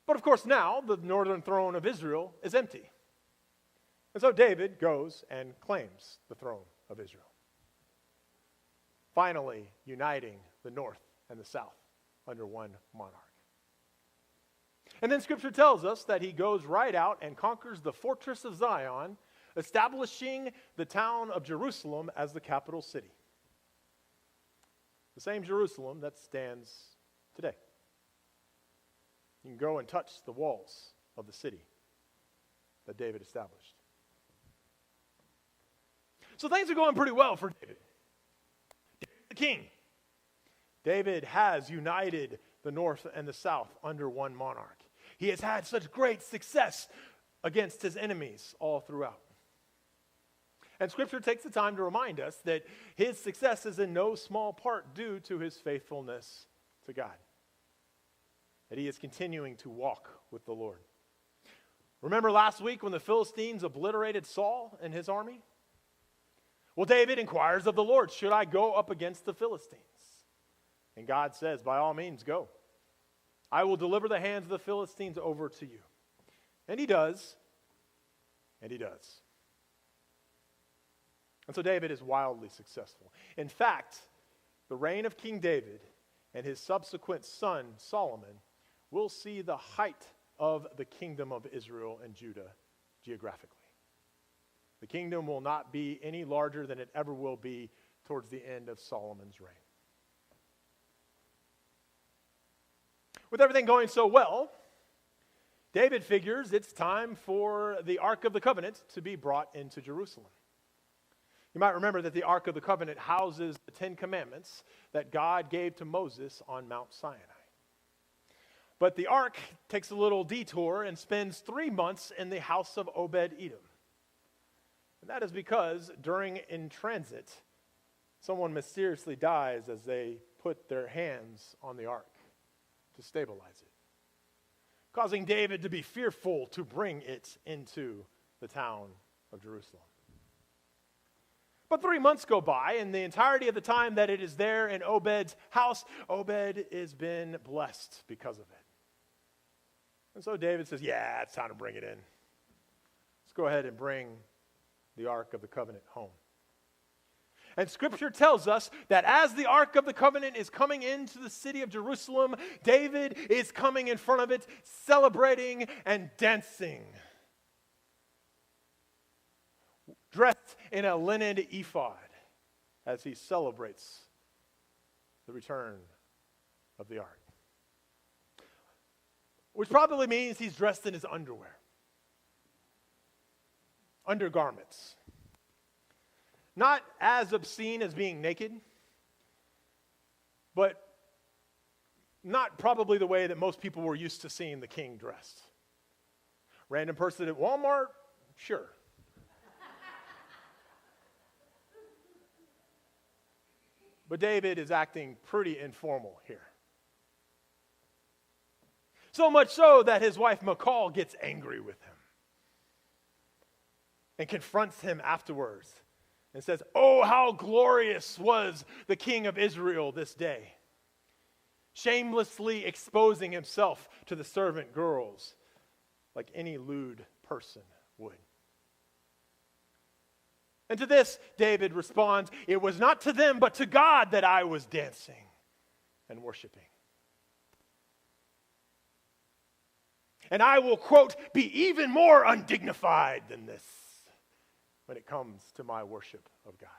But of course now, the northern throne of Israel is empty. And so David goes and claims the throne of Israel, finally uniting the north and the south under one monarch. And then Scripture tells us that he goes right out and conquers the fortress of Zion, establishing the town of Jerusalem as the capital city. The same Jerusalem that stands today. You can go and touch the walls of the city that David established. So things are going pretty well for David. David's the king. David has united the north and the south under one monarch. He has had such great success against his enemies all throughout. And Scripture takes the time to remind us that his success is in no small part due to his faithfulness to God. That he is continuing to walk with the Lord. Remember last week when the Philistines obliterated Saul and his army? Well, David inquires of the Lord, should I go up against the Philistines? And God says, by all means, go. I will deliver the hands of the Philistines over to you. And he does. And he does. And so David is wildly successful. In fact, the reign of King David and his subsequent son, Solomon, will see the height of the kingdom of Israel and Judah geographically. The kingdom will not be any larger than it ever will be towards the end of Solomon's reign. With everything going so well, David figures it's time for the Ark of the Covenant to be brought into Jerusalem. You might remember that the Ark of the Covenant houses the 10 Commandments that God gave to Moses on Mount Sinai. But the Ark takes a little detour and spends 3 months in the house of Obed-Edom. And that is because in transit, someone mysteriously dies as they put their hands on the Ark to stabilize it, causing David to be fearful to bring it into the town of Jerusalem. But 3 months go by, and the entirety of the time that it is there in Obed's house, Obed has been blessed because of it. And so David says, yeah, it's time to bring it in. Let's go ahead and bring the Ark of the Covenant home. And Scripture tells us that as the Ark of the Covenant is coming into the city of Jerusalem, David is coming in front of it, celebrating and dancing, dressed in a linen ephod as he celebrates the return of the Ark. Which probably means he's dressed in his underwear, undergarments. Not as obscene as being naked, but not probably the way that most people were used to seeing the king dressed. Random person at Walmart? Sure. But David is acting pretty informal here. So much so that his wife Michal gets angry with him and confronts him afterwards and says, oh, how glorious was the king of Israel this day, shamelessly exposing himself to the servant girls like any lewd person would. And to this, David responds, it was not to them, but to God that I was dancing and worshiping. And I will, quote, be even more undignified than this when it comes to my worship of God.